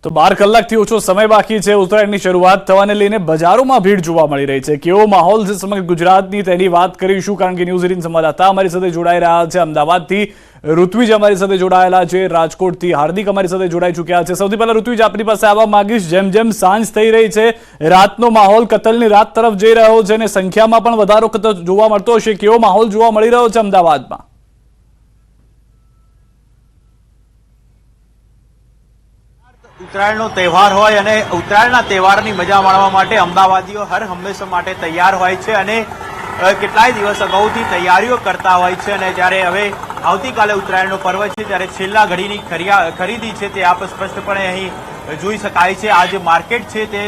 તો 12 કલાકથી ઓછો સમય બાકી છે ઉત્તરાયણની શરૂઆત થવાને લઈને બજારોમાં ભીડ જોવા મળી રહી છે। કેવો માહોલ છે સમગ્ર ગુજરાતની તેની વાત કરીશું, કારણ કે ન્યૂઝ 18 સંવાદદાતા અમારી સાથે જોડાઈ રહ્યા છે। અમદાવાદથી ઋત્વિજ અમારી સાથે જોડાયેલા છે, રાજકોટથી હાર્દિક અમારી સાથે જોડાઈ ચૂક્યા છે। સૌથી પહેલા ઋત્વિજ, આપની પાસે આવવા માંગીશ। જેમ જેમ સાંજ થઈ રહી છે, રાતનો માહોલ કતલની રાત તરફ જઈ રહ્યો છે અને સંખ્યામાં પણ વધારો જોવા મળતો હશે। કેવો માહોલ જોવા મળી રહ્યો છે અમદાવાદમાં? ઉત્તરાયણનો તહેવાર હોય અને ઉત્તરાયણના તહેવારની મજા માણવા માટે અમદાવાદીઓ હર હંમેશા માટે તૈયાર હોય છે અને કેટલાય દિવસ અગાઉથી તૈયારીઓ કરતા હોય છે। અને જ્યારે હવે આવતીકાલે ઉત્તરાયણનો પર્વ છે ત્યારે છેલ્લા ઘડીની ખરીદી છે તે આપ સ્પષ્ટપણે અહીં જોઈ શકાય છે। આ જે માર્કેટ છે તે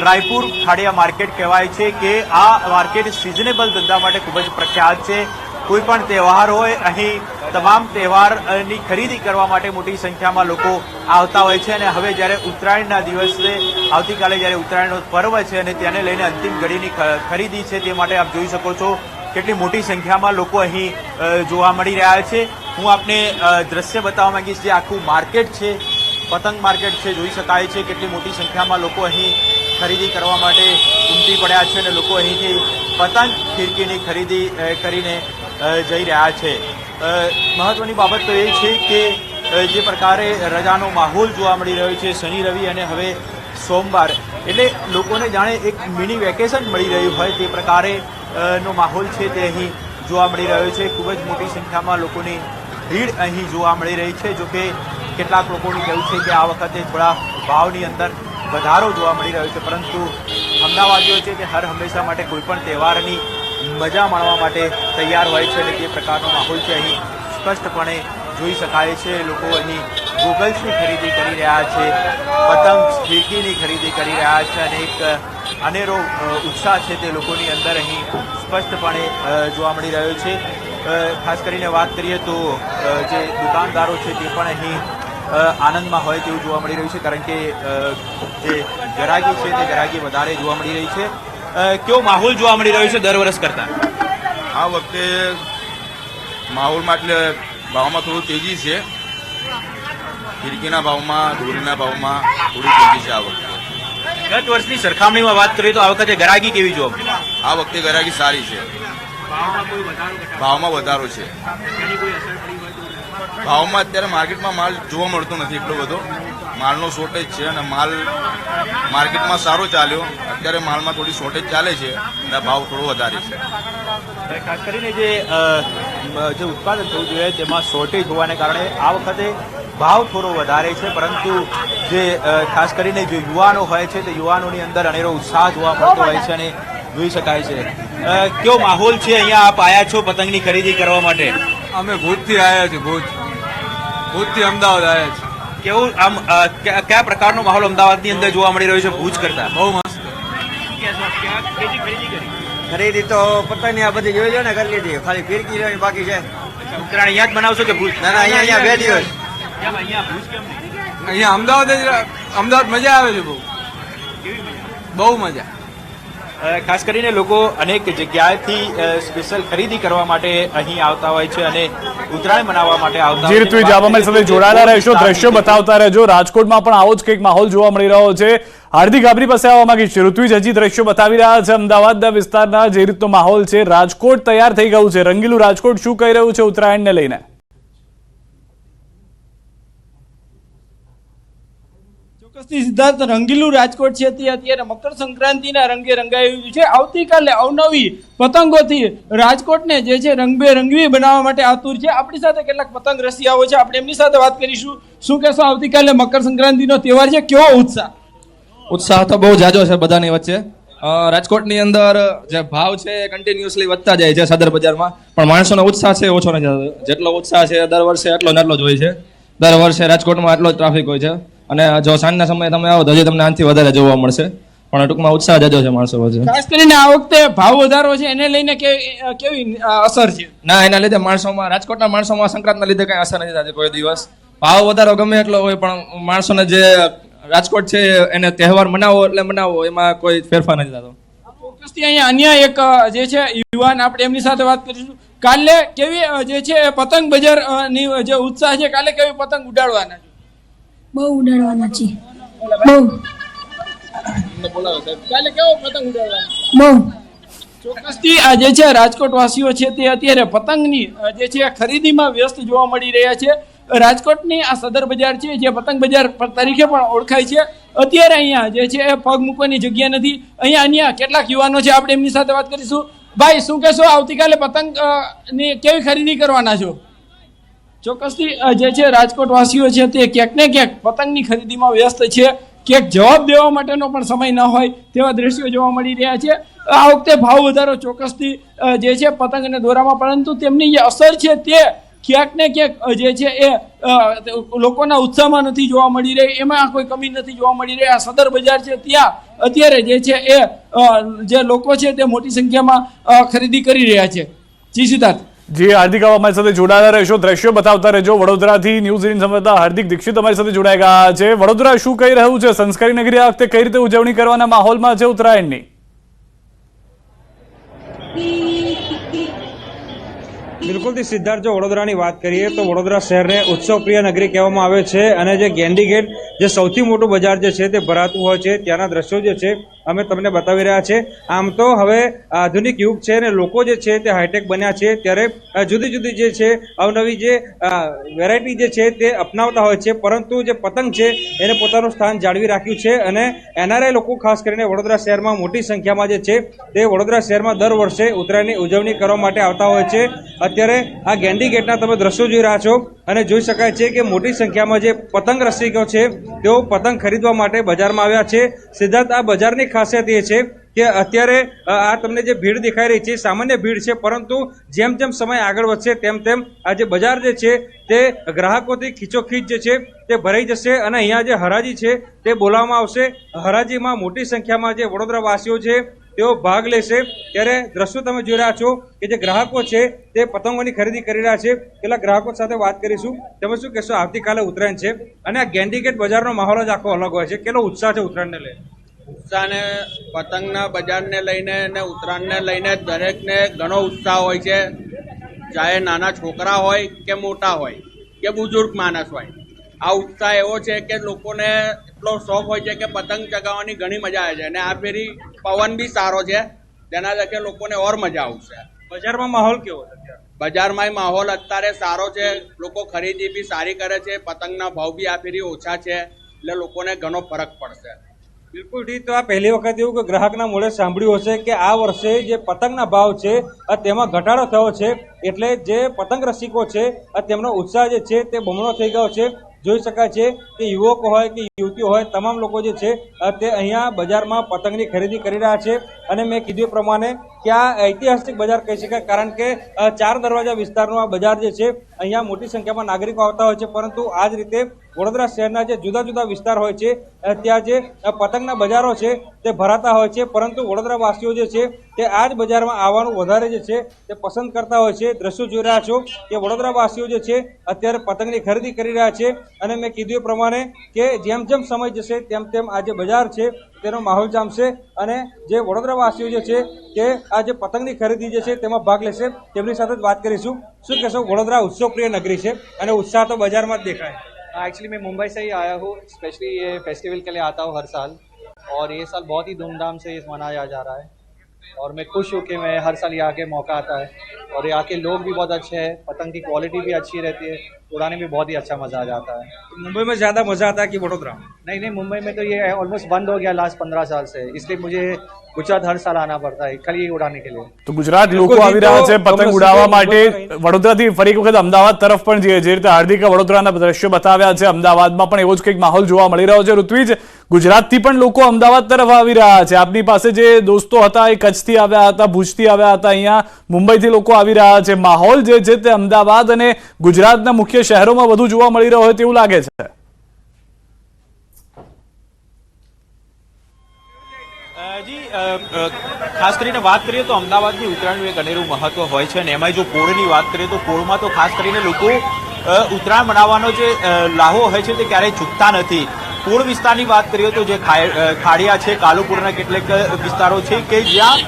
રાયપુર ખાડિયા માર્કેટ કહેવાય છે કે આ માર્કેટ સિઝનેબલ ધંધા માટે ખૂબ જ પ્રખ્યાત છે। કોઈ પણ તહેવાર હોય અહીં તમામ તહેવારની ખરીદી કરવા માટે મોટી સંખ્યામાં લોકો આવતા હોય છે। અને હવે જ્યારે ઉત્તરાયણના દિવસે આવતીકાલે જ્યારે ઉત્તરાયણનો પર્વ છે અને તેને લઈને અંતિમ ઘડીની ખરીદી છે તે માટે આપ જોઈ શકો છો કેટલી મોટી સંખ્યામાં લોકો અહીં જોવા મળી રહ્યા છે। હું આપને દ્રશ્ય બતાવવા માંગીશ, જે આખું માર્કેટ છે, પતંગ માર્કેટ છે, જોઈ શકાય છે કેટલી મોટી સંખ્યામાં લોકો અહીં ખરીદી કરવા માટે ઉમટી પડ્યા છે અને લોકો અહીંથી પતંગ ફિરકીની ખરીદી કરીને જઈ રહ્યા છે। મહત્વની બાબત તો એ છે કે જે પ્રકારે રજાનો માહોલ જોવા મળી રહ્યો છે, શનિ રવિ અને હવે સોમવાર, એટલે લોકોને જાણે એક મિની વેકેશન મળી રહ્યું હોય તે પ્રકારે નો માહોલ છે તે અહીં જોવા મળી રહ્યો છે। ખૂબ જ મોટી સંખ્યામાં લોકોની ભીડ અહીં જોવા મળી રહી છે। જોકે કેટલાક લોકોનું કહેવું છે કે આ વખતે થોડા ભાવની અંદર વધારો જોવા મળી રહ્યો છે, પરંતુ અમદાવાદીઓ છે તે હર હંમેશા માટે કોઈ પણ તહેવારની મજા માણવા માટે તૈયાર હોય છે અને તે પ્રકારનો માહોલ છે અહીં સ્પષ્ટપણે જોઈ શકાય છે। લોકો અહીં ગોગલ્સની ખરીદી કરી રહ્યા છે, પતંગ ફિરકીની ખરીદી કરી રહ્યા છે અને એક અનેરો ઉત્સાહ છે તે લોકોની અંદર અહીં સ્પષ્ટપણે જોવા મળી રહ્યો છે। ખાસ કરીને વાત કરીએ તો જે દુકાનદારો છે તે પણ અહીં આનંદમાં હોય તેવું જોવા મળી રહ્યું છે, કારણ કે જે ગરાગી છે તે ગરાગી વધારે જોવા મળી રહી છે। કેવો માહોલ જોવા મળી રહ્યો છે દર વર્ષ કરતા? આ વખતે માહોલમાં એટલે ભાવમાં થોડું તેજી છે, ફિરકીના ભાવમાં, દોરીના ભાવમાં થોડી તેજી છે આ વખતે। ગત વર્ષની સરખામણીમાં વાત કરીએ તો આ વખતે ગરાગી કેવી જોવા મળી? આ વખતે ગરાગી સારી છે, ભાવમાં વધારો છે। ભાવમાં અત્યારે માર્કેટમાં માલ જોવા મળતો નથી એટલો બધો, માલનો શોર્ટેજ છે અને માલ માર્કેટમાં સારો ચાલ્યો, અત્યારે માલમાં થોડી શોર્ટેજ ચાલે છે અને ભાવ થોડો વધારે છે। ખાસ કરીને જે ઉત્પાદન થવું જોઈએ તેમાં શોર્ટેજ હોવાને કારણે આ વખતે ભાવ થોડો વધારે છે, પરંતુ જે ખાસ કરીને જે યુવાનો હોય છે તે યુવાનોની અંદર અનેરો ઉત્સાહ જોવા મળતો હોય છે અને જોઈ શકાય છે। કેવો માહોલ છે અહીંયા આપ આવ્યા છો પતંગની ખરીદી કરવા માટે? અમે ભુજથી આવ્યા છીએ, ભુજથી અમદાવાદ આવ્યા છીએ। કેવું આમ કયા પ્રકારનો માહોલ અમદાવાદની અંદર જોવા મળી રહ્યો છે ભુજ કરતા? બહુ મસ્ત ખરીદી તો પતંગ આ બધી જોઈ લો ને કરી લીધી, ખાલી ફિરકી લેવાની બાકી છે। ઉત્તરાયણ અહીંયા જ બનાવશો કે ભુજ? ના ના, અહીંયા 2 દિવસ અહીંયા અમદાવાદ મજા આવે છે, બહુ મજા। ખાસ કરીને લોકો અનેક જગ્યાએથી સ્પેશિયલ ખરીદી કરવા માટે અહીં આવતા હોય છે અને ઉત્તરાયણ મનાવવા માટે આવતા હોય છે। ઋત્વિજ, આપ અમારી સાથે જોડાયેલા રહેશો, દ્રશ્યો બતાવતા રહેજો। રાજકોટમાં પણ આવો જ કંઈક માહોલ જોવા મળી રહ્યો છે। હાર્દિક, આપની પાસે આવવા માંગીશ। ઋત્વિજ હજી દ્રશ્યો બતાવી રહ્યા છે અમદાવાદના વિસ્તારના, જે રીતનો માહોલ છે। રાજકોટ તૈયાર થઈ ગયું છે, રંગીલું રાજકોટ શું કહી રહ્યું છે ઉત્તરાયણને લઈને? સિદ્ધાર્થ, રંગીલું રાજકોટ છે તે અત્યારે મકર સંક્રાંતિના રંગે રંગાયું છે। આવતીકાલે અવનવી પતંગોથી રાજકોટને જે છે રંગબેરંગી બનાવવા માટે આતુર છે। આપણી સાથે કેટલાક પતંગ રસિયાઓ છે, આપણે એમની સાથે વાત કરીશું। શું કહેશો, આવતીકાલે મકર સંક્રાંતિનો તહેવાર છે, કેવો ઉત્સાહ તો બહુ જાજો છે બધાની વચ્ચે। રાજકોટની અંદર જે ભાવ છે એ કન્ટિન્યુઅસલી વધતા જાય છે સદર બજારમાં, પણ માણસોનો ઉત્સાહ છે ઓછો નથી થતો। જેટલો ઉત્સાહ છે દર વર્ષે એટલો ને એટલો જ હોય છે। દર વર્ષે રાજકોટમાં એટલો જ ટ્રાફિક હોય છે અને જો સાંજના સમયે તમે આવો તો હજી તમને આનાથી વધારે જોવા મળશે, પણ ટૂંકમાં ઉત્સાહ જાજો છે માણસો વચ્ચે। ખાસ કરીને આ વખતે ભાવ વધારો છે, એને લઈને કેવી અસર છે? ના, એના લીધે માણસોમાં, રાજકોટના માણસોમાં સંક્રાંતના લીધે કઈ અસર નથી થતી કોઈ દિવસ। ભાવ વધારો ગમે એટલો હોય પણ માણસોને જે રાજકોટ છે એને તહેવાર મનાવો એટલે મનાવો, એમાં કોઈ ફેરફાર નથી થતો। ચોક્કસથી અહીંયા અન્ય એક જે છે યુવાન, આપણે એમની સાથે વાત કરીશું। કાલે કેવી જે છે પતંગ બજાર ની જે ઉત્સાહ છે, કાલે કેવી પતંગ ઉડાડવાના? બહુ ઉડાડવાના છે। ચોક્કસથી આ જે છે રાજકોટ વાસીઓ છે તે અત્યારે પતંગની જે છે ખરીદીમાં વ્યસ્ત જોવા મળી રહ્યા છે. રાજકોટની આ સદર બજાર છે જે પતંગ બજાર તરીકે પણ ઓળખાય છે. અત્યારે અહીંયા જે છે એ પગ મૂકવાની જગ્યા નથી. અહીંયા અન્ય કેટલાક યુવાનો છે, આપણે એમની સાથે વાત કરીશું. ભાઈ, શું કહેશો, આવતીકાલે પતંગ ની કેવી ખરીદી કરવાના છો? ચોક્કસથી જે છે રાજકોટ વાસીઓ છે તે ક્યાંક ને ક્યાંક પતંગની ખરીદીમાં વ્યસ્ત છે. ક્યાંક જવાબ દેવા માટેનો પણ સમય ન હોય તેવા દ્રશ્યો જોવા મળી રહ્યા છે. આ વખતે ભાવ વધારો ચોક્કસથી જે છે પતંગ અને દોરામાં, પરંતુ તેમની જે અસર છે તે ક્યાંક ને ક્યાંક જે છે એ લોકોના ઉત્સાહમાં નથી જોવા મળી રહી. એમાં કોઈ કમી નથી જોવા મળી રહી. આ સદર બજાર છે ત્યાં અત્યારે જે છે એ જે લોકો છે તે મોટી સંખ્યામાં ખરીદી કરી રહ્યા છે. જી સિદ્ધાર્થ. જી હાર્દિક, અમારી સાથે જોડાયેલા રહેશો, દ્રશ્યો બતાવતા રહેજો. વડોદરાથી ન્યૂઝ 18 સંવાદદાતા હાર્દિક દીક્ષિત અમારી સાથે જોડાઈ ગયા છે. વડોદરા શું કહી રહ્યું છે? સંસ્કારી નગરી આ વખતે કઈ રીતે ઉજવણી કરવાના માહોલમાં છે ઉત્તરાયણની? બિલકુલથી સિદ્ધાર્થ, જો વડોદરાની વાત કરીએ તો વડોદરા શહેરને ઉત્સવપ્રિય નગરી કહેવામાં આવે છે અને જે ગેન્ડી ગેટ જે સૌથી મોટું બજાર જે છે તે ભરાતું હોય છે, ત્યાંના દ્રશ્યો જે છે અમે તમને બતાવી રહ્યા છે. આમ તો હવે આધુનિક યુગ છે અને લોકો જે છે તે હાઈટેક બન્યા છે, ત્યારે જુદી જુદી જે છે અવનવી જે વેરાયટી જે છે તે અપનાવતા હોય છે, પરંતુ જે પતંગ છે એને પોતાનું સ્થાન જાળવી રાખ્યું છે. અને એનઆરઆઈ લોકો ખાસ કરીને વડોદરા શહેરમાં મોટી સંખ્યામાં જે છે તે વડોદરા શહેરમાં દર વર્ષે ઉત્તરાયણની ઉજવણી કરવા માટે આવતા હોય છે. અત્યારે આ ગેન્ડી ગેટના તમે દ્રશ્યો જોઈ રહ્યા છો અને જોઈ શકાય છે કે મોટી સંખ્યામાં જે પતંગ રસિકો છે તેઓ પતંગ ખરીદવા માટે બજારમાં આવ્યા છે. સિદ્ધાર્થ, આ બજારની ખાસિયત એ છે કે અત્યારે આ તમને જે ભીડ દેખાઈ રહી છે સામાન્ય ભીડ છે, પરંતુ જેમ જેમ સમય આગળ વધશે તેમ તેમ આ જે બજાર જે છે તે ગ્રાહકોથી ખીચોખીચ જે છે તે ભરાઈ જશે અને અહીંયા જે હરાજી છે તે બોલાવવામાં આવશે. હરાજીમાં મોટી સંખ્યામાં જે વડોદરાવાસીઓ છે તેઓ ભાગ લેશે. ત્યારે દ્રશ્યો તમે જોઈ રહ્યા છો કે જે ગ્રાહકો છે તે પતંગોની ખરીદી કરી રહ્યા છે. કેટલાક ગ્રાહકો સાથે વાત કરીશું. તમે શું કહેશો? આવતીકાલે ઉત્તરાયણ છે અને આ ગેન્ડી ગેટ બજારનો માહોલ જ આખો અલગ હોય છે. કેટલો ઉત્સાહ છે ઉત્તરાયણને લઈને? ઉત્સાહને પતંગના બજારને લઈને અને ઉત્તરાયણને લઈને દરેકને ઘણો ઉત્સાહ હોય છે. ચાહે નાના છોકરા હોય કે મોટા હોય કે બુઝુર્ગ માણસ હોય, આ ઉત્સાહ એવો છે કે લોકોને એટલો શોખ હોય છે કે પતંગ ચગાવવાની ઘણી મજા આવે છે. અને આ ફેરી પવન બી સારો છે, તેના લખે લોકોને ઓર મજા આવશે. બજારમાં માહોલ કેવો છે? બજારમાં માહોલ અત્યારે સારો છે, લોકો ખરીદી બી સારી કરે છે, પતંગના ભાવ બી આ ફેરી ઓછા છે, એટલે લોકોને ઘણો ફરક પડશે. બિલકુલ ઠીક. તો આ પહેલી વખત એવું કે ગ્રાહકના મોઢે સાંભળ્યું હશે કે આ વર્ષે જે પતંગના ભાવ છે તેમાં ઘટાડો થયો છે, એટલે જે પતંગ રસિકો છે તેમનો ઉત્સાહ જે છે તે બમણો થઈ ગયો છે. જોઈ શકાય છે કે યુવકો હોય કે યુવતીઓ હોય, તમામ લોકો જે છે તે અહીંયા બજારમાં પતંગની ખરીદી કરી રહ્યા છે. અને મેં કીધું એ પ્રમાણે કે આ ઐતિહાસિક બજાર કહી શકાય, કારણ કે 4 દરવાજા વિસ્તારનું આ બજાર જે છે અહીંયા મોટી સંખ્યામાં નાગરિકો આવતા હોય છે, પરંતુ આ જ રીતે વડોદરા શહેરના જે જુદા જુદા વિસ્તાર હોય છે ત્યાં જે પતંગના બજારો છે તે ભરાતા હોય છે, પરંતુ વડોદરાવાસીઓ જે છે તે આ જ બજારમાં આવવાનું વધારે જે છે તે પસંદ કરતા હોય છે. દ્રશ્યો જોઈ રહ્યા છો કે વડોદરાવાસીઓ જે છે અત્યારે પતંગની ખરીદી કરી રહ્યા છે. અને મેં કીધું એ પ્રમાણે કે જેમ જેમ સમય જશે તેમ તેમ આ જે બજાર છે તેનો માહોલ જામશે અને જે વડોદરાવાસીઓ જે છે તે આ જે પતંગની ખરીદી જે છે તેમાં ભાગ લેશે. તેમની સાથે જ વાત કરીશું. શું કહેશો? વડોદરા उत्सव-प्रिय नगरी है और उत्साह तो बाजार में दिखा है. एक्चुअली मैं मुंबई से ही आया हूँ, स्पेशली ये फेस्टिवल के लिए आता हूँ हर साल, और ये साल बहुत ही धूमधाम से मनाया जा रहा है और मैं खुश हूँ कि मैं हर साल यहाँ के मौका आता है. और यहाँ के लोग भी बहुत अच्छे हैं, पतंग की क्वालिटी भी अच्छी रहती है, उड़ाने में बहुत ही अच्छा मजा आ जाता है. मुंबई में ज़्यादा मजा आता है कि वडोदरा? नहीं, मुंबई में तो ये ऑलमोस्ट बंद हो गया लास्ट 15 साल से, इसलिए मुझे गुजरात हर साल आना पड़ता है खाली उड़ाने के लिए. તો ગુજરાત લોકો આવી રહ્યા છે પતંગ ઉડાવવા માટે. વડોદરાથી ફરી એક વખત અમદાવાદ તરફ પણ જઈએ. જે રીતે હાર્દિકે વડોદરાના દ્રશ્યો બતાવ્યા છે, અમદાવાદમાં પણ એવો જ કંઈક માહોલ જોવા મળી રહ્યો છે. ઋત્વિજ, ગુજરાતથી પણ લોકો અમદાવાદ તરફ આવી રહ્યા છે. આપની પાસે જે દોસ્તો હતા એ કચ્છથી આવ્યા હતા, ભુજથી આવ્યા હતા, અહીંયા મુંબઈથી લોકો આવી રહ્યા છે. માહોલ જે છે તે અમદાવાદ અને ગુજરાતના મુખ્ય શહેરોમાં વધુ જોવા મળી રહ્યો હોય તેવું લાગે છે. જી, ખાસ કરીને વાત કરીએ તો અમદાવાદની ઉત્તરાયણનું એક અનેરું મહત્વ હોય છે અને એમાંય જો પોળની વાત કરીએ તો પોળમાં તો ખાસ કરીને લોકો ઉત્તરાયણ મનાવવાનો જે લાહો હોય છે તે ક્યારેય ચૂકતા નથી. પોળ વિસ્તારની વાત કરીએ તો જે ખાડિયા છે, કાલુપુરના કેટલાક વિસ્તારો છે કે જ્યાં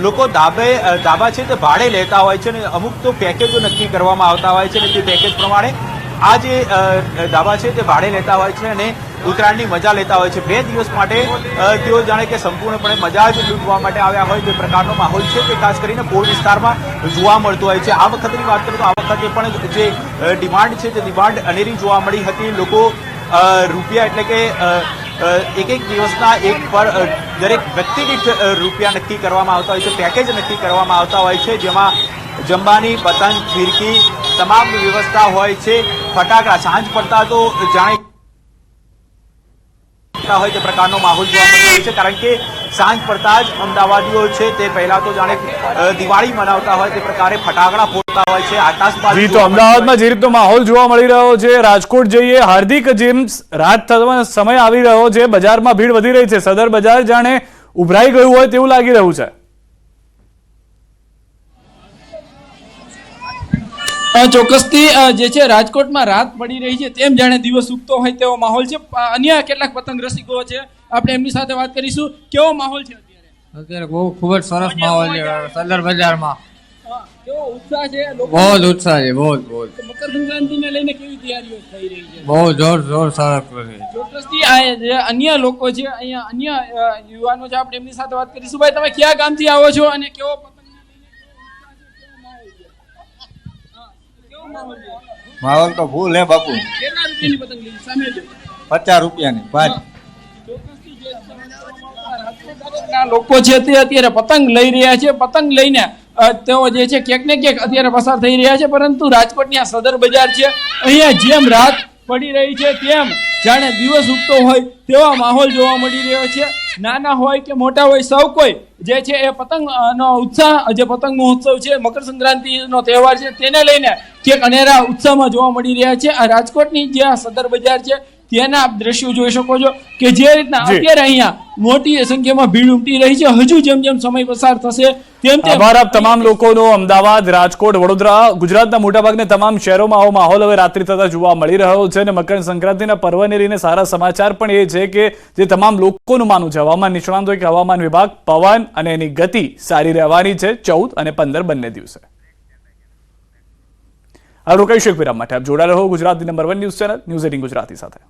લોકો ધાબા છે તે ભાડે લેતા હોય છે અને અમુક તો પેકેજો નક્કી કરવામાં આવતા હોય છે અને તે પેકેજ પ્રમાણે આ જે ધાબા છે તે ભાડે લેતા હોય છે અને ઉત્તરાયણની મજા લેતા હોય છે. 2 દિવસ માટે તેઓ જાણે કે સંપૂર્ણપણે મજા જ લૂંટવા માટે આવ્યા હોય તે પ્રકારનો માહોલ છે તે ખાસ કરીને પોળ વિસ્તારમાં જોવા મળતો હોય છે. આ વખતની વાત કરું તો આ વખતે પણ જે ડિમાન્ડ છે તે ડિમાન્ડ અનેરી જોવા મળી હતી. લોકો રૂપિયા એટલે કે એક દિવસના એક પર દરેક વ્યક્તિ દીઠ રૂપિયા નક્કી કરવામાં આવતા હોય છે, પેકેજ નક્કી કરવામાં આવતા હોય છે, જેમાં જમવાની, પતંગ, ફિરકી તમામની વ્યવસ્થા હોય છે. ફટાકડા સાંજ પડતા તો જાણે હોય તે પ્રકારનો માહોલ જોવા મળતો હોય છે, કારણ કે સાંજ પડતા જ અમદાવાદીઓ છે તે પહેલા તો જાણે દિવાળી મનાવતા હોય તે પ્રકારે ફટાકડા ફોડતા હોય છે. આકાશબાજી તો અમદાવાદમાં જે રીતનો માહોલ જોવા મળી રહ્યો છે, રાજકોટ જઈએ. હાર્દિક, જેમ રાત થવાનો સમય આવી રહ્યો છે, બજારમાં ભીડ વધી રહી છે, સદર બજાર જાણે ઉભરાઈ ગયું હોય તેવું લાગી રહ્યું છે. ચોક્કસથી જે છે રાજકોટમાં રાત પડી રહી છે તેમ જાણે દિવસ ઉગતો હોય તેવો માહોલ છે. અન્ય કેટલાક પતંગ રસિકો છે, આપણે એમની સાથે વાત કરીશું. કેવો માહોલ છે અત્યારે? ખૂબ જ સરસ માહોલ છે સદર બજારમાં. કેવો ઉત્સાહ છે? બહુ જ ઉત્સાહ છે, બહુ જ. મકર સંક્રાંતિને લઈને કેવી તૈયારીઓ થઈ રહી છે? બહુ જોર સરસ. ચોક્કસથી આ જે અન્ય લોકો છે, અહીંયા અન્ય યુવાનો છે, આપણે એમની સાથે વાત કરીશું. ભાઈ, તમે કયા ગામથી આવો છો અને કેવો માહોલ તો ફૂલ હે બાપુ. કેટલા રૂપિયાની પતંગ લીધી? સામે જો 50 રૂપિયાની 5. લોકો છે તે અત્યારે પતંગ લઈ રહ્યા છે. પતંગ લઈને તેઓ જે છે ક્યાંક ને ક્યાંક અત્યારે પસાર થઈ રહ્યા છે, પરંતુ રાજકોટની આ સદર બજાર છે, અહીંયા જેમ રાત પડી રહી છે તેમ જાણે દિવસ ઉગતો હોય તેવા માહોલ જોવા મળી રહ્યો છે. નાના હોય કે મોટા હોય, સૌ કોઈ જે છે એ પતંગનો ઉત્સાહ, જે પતંગ મહોત્સવ છે, મકર સંક્રાંતિનો તહેવાર છે, તેને લઈને ક્યાંક અનેરા ઉત્સાહમાં જોવા મળી રહ્યા છે. આ રાજકોટની જે આ સદર બજાર છે તેના આપ દ્રશ્યો જોઈ શકો છો કે જે રીતના અત્યારે અહીંયા મોટી સંખ્યામાં ભીડ ઉમટી રહી છે. હજુ જેમ જેમ સમય પસાર થશે તેમ તેમ આભાર આપ તમામ લોકોનો. અમદાવાદ, રાજકોટ, વડોદરા, ગુજરાતના મોટાભાગના તમામ શહેરોમાં આવો માહોલ હવે રાત્રિ થતા જોવા મળી રહ્યો છે. અને મકર સંક્રાંતિના પર્વને લઈને સારા સમાચાર પણ એ છે કે જે તમામ લોકોનું માનવું છે, હવામાન નિષ્ણાંતો કે હવામાન વિભાગ, પવન અને એની ગતિ સારી રહેવાની છે 14 અને 15 બંને દિવસે. આ રોકાઈશું એક વિરામ માટે. આપ જોડાયેલા રહો ગુજરાતની number 1 news channel news 18 Gujarati સાથે.